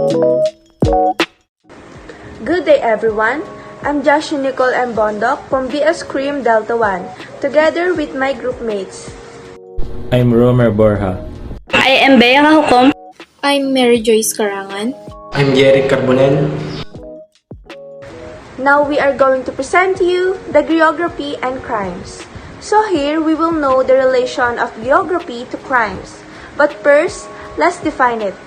Good day everyone, I'm Joshua Nicole M. Bondok from BS Cream Delta 1, together with my group mates. I'm Romer Borja. I am Bea Kahukom. I'm Mary Joyce Karangan. I'm Jerry Carbonell. Now we are going to present to you the geography and crimes. So here we will know the relation of geography to crimes. But first, let's define it.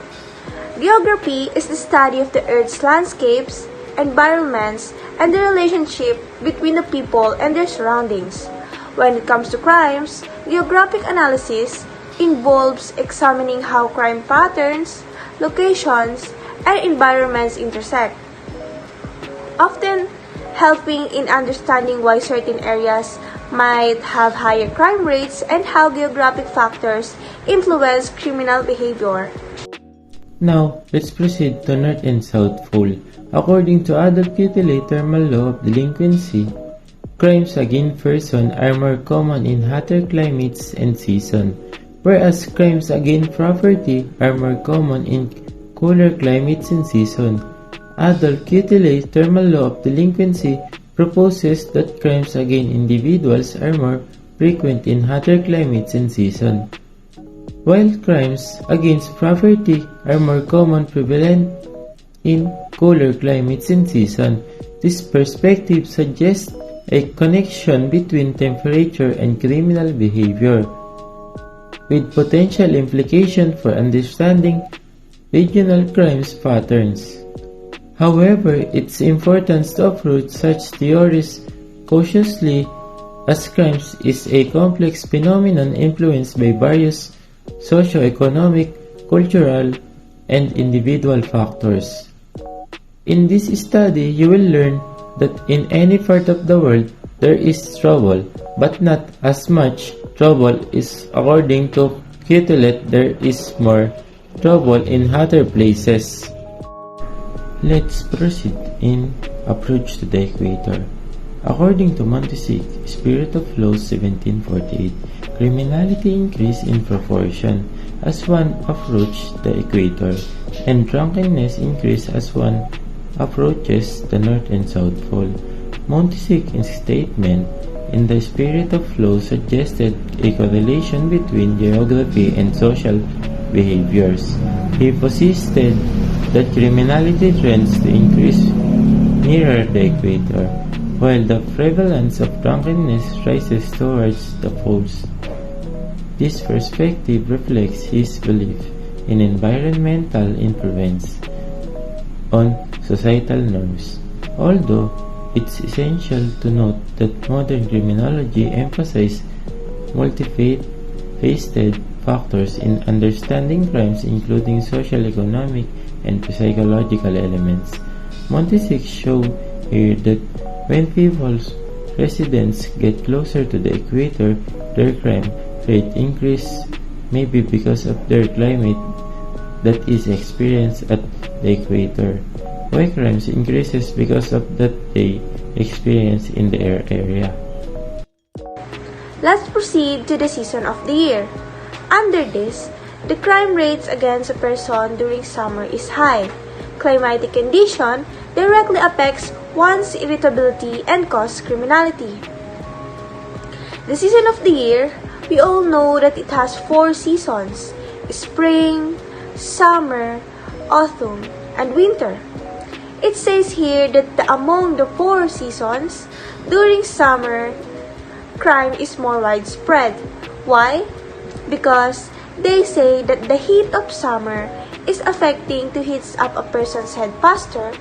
Geography is the study of the Earth's landscapes, environments, and the relationship between the people and their surroundings. When it comes to crimes, geographic analysis involves examining how crime patterns, locations, and environments intersect, often helping in understanding why certain areas might have higher crime rates and how geographic factors influence criminal behavior. Now, let's proceed to North and South Pole. According to Adolf Quetelet Thermal Law of Delinquency, crimes against persons are more common in hotter climates and seasons, whereas crimes against property are more common in cooler climates and seasons. Adolf Quetelet Thermal Law of Delinquency proposes that crimes against individuals are more frequent in hotter climates and seasons, while crimes against property are more common prevalent in cooler climates and seasons. This perspective suggests a connection between temperature and criminal behavior, with potential implications for understanding regional crimes patterns. However, it's important to approach such theories cautiously, as crimes is a complex phenomenon influenced by various socio-economic, cultural, and individual factors. In this study, you will learn that in any part of the world there is trouble, but not as much trouble is. According to Quetelet, there is more trouble in hotter places. Let's proceed in Approach to the Equator. According to Montesic, Spirit of Laws 1748, criminality increased in proportion as one approached the equator, and drunkenness increased as one approaches the North and South Pole. Montesic's statement in the Spirit of Laws suggested a correlation between geography and social behaviors. He persisted that criminality trends to increase nearer the equator, while the prevalence of drunkenness rises towards the poles. This perspective reflects his belief in environmental influence on societal norms. Although it's essential to note that modern criminology emphasizes multifaceted factors in understanding crimes, including social, economic, and psychological elements. Montesic showed here that when people's residents get closer to the equator, their crime rate increases, maybe because of their climate that is experienced at the equator, while crimes increases because of that they experience in the area. Let's proceed to the season of the year. Under this, the crime rates against a person during summer is high. Climatic condition directly affects one's irritability and causes criminality. The season of the year, we all know that it has 4 seasons: spring, summer, autumn, and winter. It says here that among the 4 seasons, during summer, crime is more widespread. Why? Because they say that the heat of summer is affecting to heat up a person's head faster,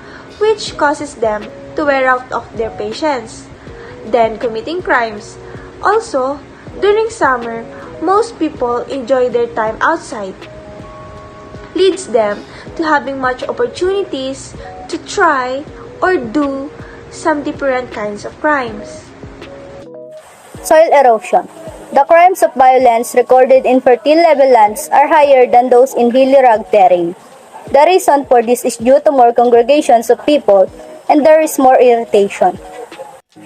which causes them to wear out of their patience, then committing crimes. Also, during summer, most people enjoy their time outside, leads them to having much opportunities to try or do some different kinds of crimes. Soil erosion. The crimes of violence recorded in fertile level lands are higher than those in hilly rugged terrain. The reason for this is due to more congregations of people and there is more irritation.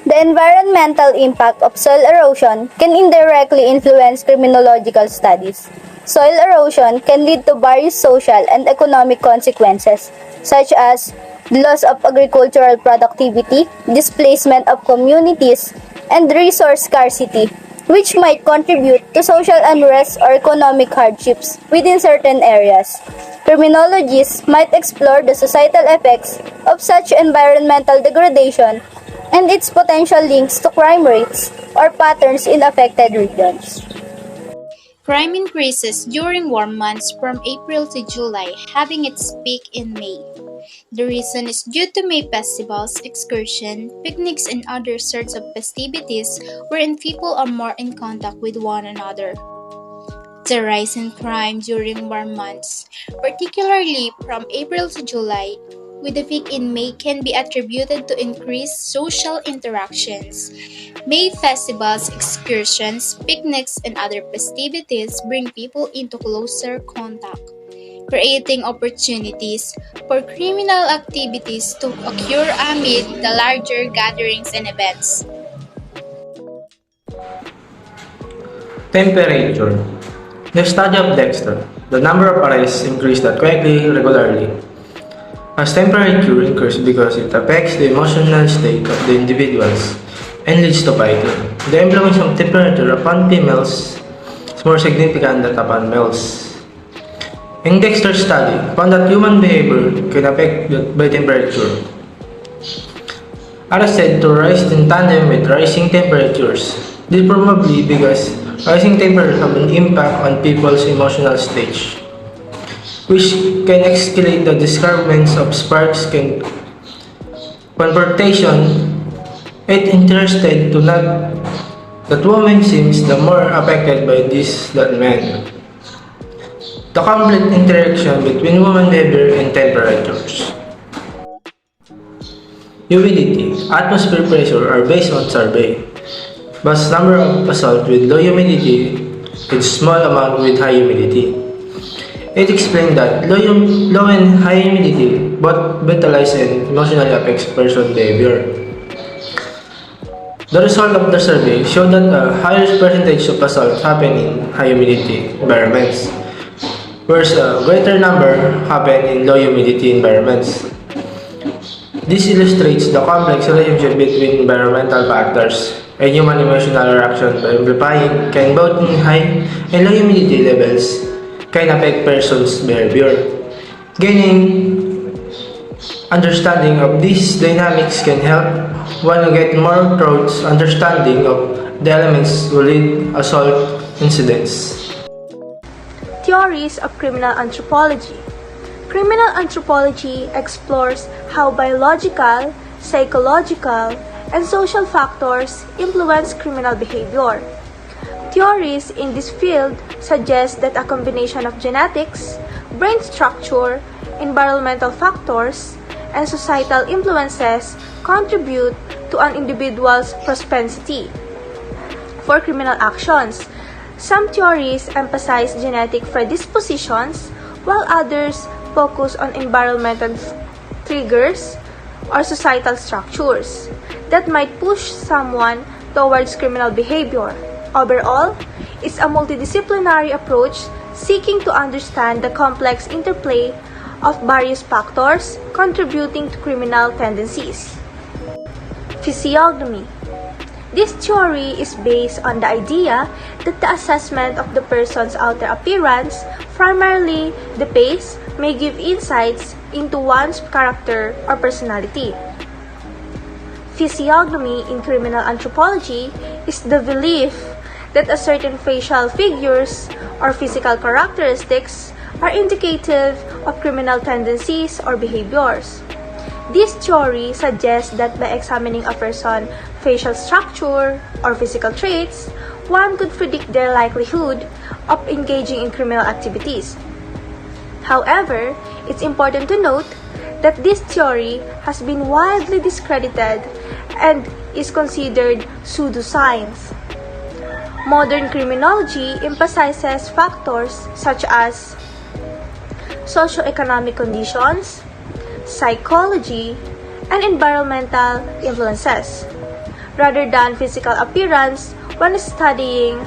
The environmental impact of soil erosion can indirectly influence criminological studies. Soil erosion can lead to various social and economic consequences, such as loss of agricultural productivity, displacement of communities, and resource scarcity, which might contribute to social unrest or economic hardships within certain areas. Criminologists might explore the societal effects of such environmental degradation and its potential links to crime rates or patterns in affected regions. Crime increases during warm months from April to July, having its peak in May. The reason is due to May festivals, excursions, picnics, and other sorts of festivities wherein people are more in contact with one another. The rise in crime during warm months, particularly from April to July, with a peak in May, can be attributed to increased social interactions. May festivals, excursions, picnics, and other festivities bring people into closer contact, creating opportunities for criminal activities to occur amid the larger gatherings and events. Temperature. The study of Dexter, the number of arrests increased quickly regularly. As temperature increases because it affects the emotional state of the individuals and leads to fighting. The influence of temperature upon females is more significant than upon males. In Dexter's study, found that human behavior can affect by temperature. Are said to rise in tandem with rising temperatures. This probably because rising temperatures have an impact on people's emotional stage, which can escalate the discernments of sparks can confrontation. It interested to note that women seems the more affected by this than men. The complete interaction between human behavior and temperatures. Humidity, atmosphere pressure are based on survey, but number of assault with low humidity and small amount with high humidity. It explained that low and high humidity both vitalize and emotionally affects person behavior. The result of the survey showed that a higher percentage of assaults happen in high humidity environments, whereas a greater number happen in low humidity environments. This illustrates the complex relationship between environmental factors and human emotional reaction by amplifying can both in high and low humidity levels can affect person's behavior. Gaining understanding of these dynamics can help one to get more thorough understanding of the elements who lead assault incidents. Theories of criminal anthropology. Criminal anthropology explores how biological, psychological, and social factors influence criminal behavior. Theories in this field suggest that a combination of genetics, brain structure, environmental factors, and societal influences contribute to an individual's propensity for criminal actions. Some theories emphasize genetic predispositions, while others focus on environmental triggers or societal structures that might push someone towards criminal behavior. Overall, it's a multidisciplinary approach seeking to understand the complex interplay of various factors contributing to criminal tendencies. Physiognomy. This theory is based on the idea that the assessment of the person's outer appearance, primarily the face, may give insights into one's character or personality. Physiognomy in criminal anthropology is the belief that a certain facial features or physical characteristics are indicative of criminal tendencies or behaviors. This theory suggests that by examining a person's facial structure or physical traits, one could predict their likelihood of engaging in criminal activities. However, it's important to note that this theory has been widely discredited and is considered pseudoscience. Modern criminology emphasizes factors such as socioeconomic conditions, psychology, and environmental influences, rather than physical appearance when studying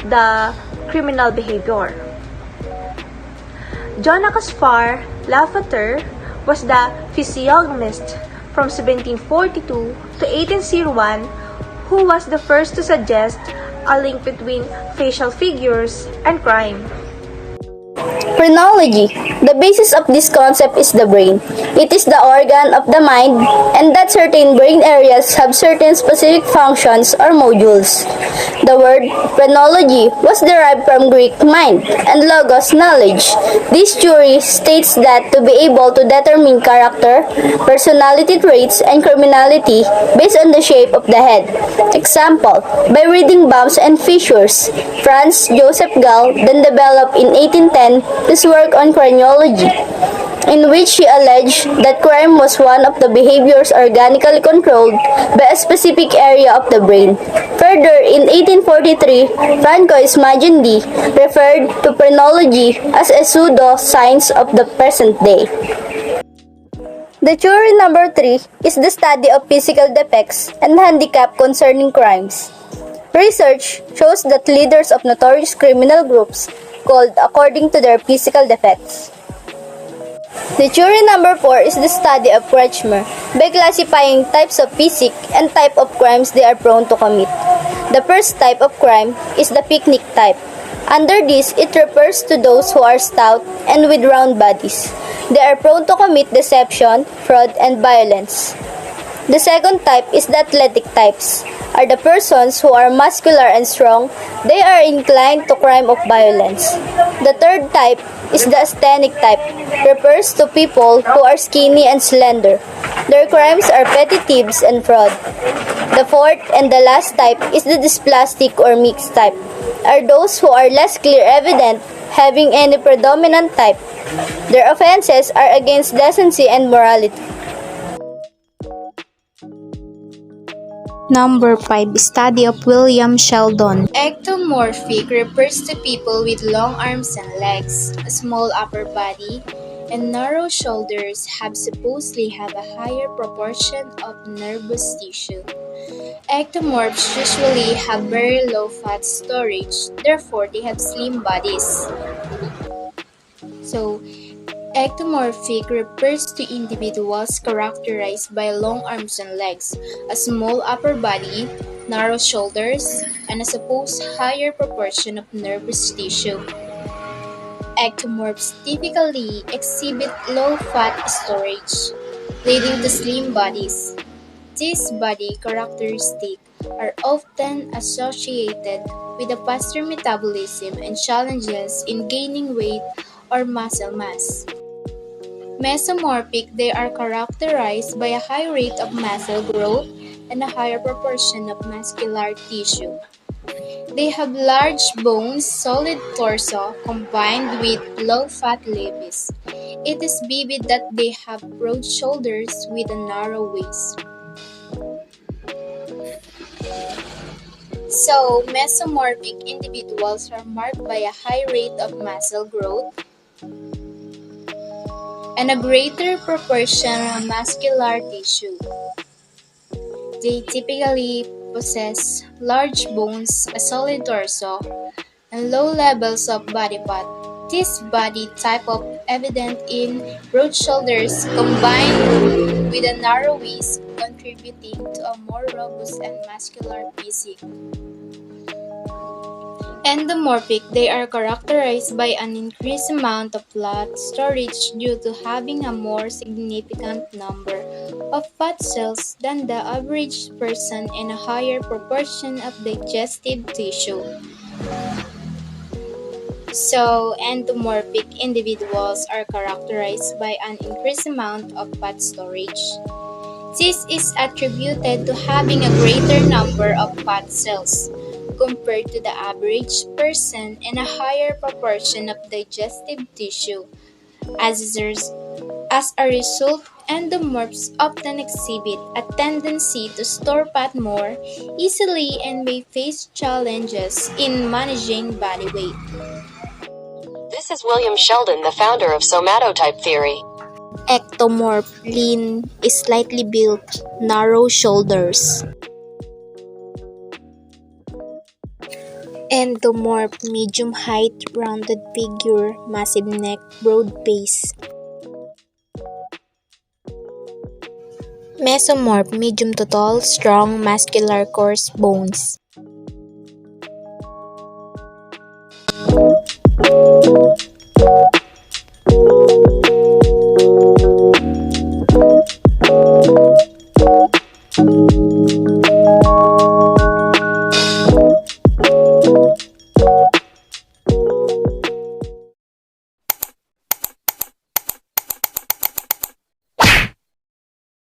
the criminal behavior. John Caspar Lafayette was the physiognomist from 1742 to 1801 who was the first to suggest a link between facial figures and crime. Phrenology. The basis of this concept is the brain. It is the organ of the mind, and that certain brain areas have certain specific functions or modules. The word phrenology was derived from Greek mind and logos knowledge. This theory states that to be able to determine character, personality traits, and criminality based on the shape of the head. Example, by reading bumps and fissures. Franz Joseph Gall then developed in 1810 his work on craniology, in which he alleged that crime was one of the behaviors organically controlled by a specific area of the brain. Further, in 1843, Francois Magendie referred to phrenology as a pseudo-science of the present day. The theory number 3 is the study of physical defects and handicap concerning crimes. Research shows that leaders of notorious criminal groups called according to their physical defects. The theory number 4 is the study of Kretschmer by classifying types of physique and type of crimes they are prone to commit. The first type of crime is the picnic type. Under this, it refers to those who are stout and with round bodies. They are prone to commit deception, fraud, and violence. The second type is the athletic types, are the persons who are muscular and strong. They are inclined to crime of violence. The third type is the asthenic type, refers to people who are skinny and slender. Their crimes are petty thieves and fraud. The fourth and the last type is the dysplastic or mixed type, are those who are less clear evident, having any predominant type. Their offenses are against decency and morality. Number 5. Study of William Sheldon. Ectomorphic refers to people with long arms and legs, a small upper body, and narrow shoulders supposedly have a higher proportion of nervous tissue. Ectomorphs usually have very low fat storage, therefore they have slim bodies. So, ectomorphic refers to individuals characterized by long arms and legs, a small upper body, narrow shoulders, and a supposed higher proportion of nervous tissue. Ectomorphs typically exhibit low fat storage, leading to slim bodies. These body characteristics are often associated with a faster metabolism and challenges in gaining weight or muscle mass. Mesomorphic, they are characterized by a high rate of muscle growth and a higher proportion of muscular tissue. They have large bones, solid torso, combined with low-fat pelvis. It is vivid that they have broad shoulders with a narrow waist. So, mesomorphic individuals are marked by a high rate of muscle growth and a greater proportion of muscular tissue. They typically possess large bones, a solid torso, and low levels of body fat. This body type is evident in broad shoulders combined with a narrow waist, contributing to a more robust and muscular physique. Endomorphic, they are characterized by an increased amount of fat storage due to having a more significant number of fat cells than the average person and a higher proportion of digestive tissue. So, endomorphic individuals are characterized by an increased amount of fat storage. This is attributed to having a greater number of fat cells compared to the average person and a higher proportion of digestive tissue. As a result, endomorphs often exhibit a tendency to store fat more easily and may face challenges in managing body weight. This is William Sheldon, the founder of somatotype theory. Ectomorph, lean, slightly built, narrow shoulders. Endomorph, medium height, rounded figure, massive neck, broad base. Mesomorph, medium to tall, strong, muscular, coarse bones.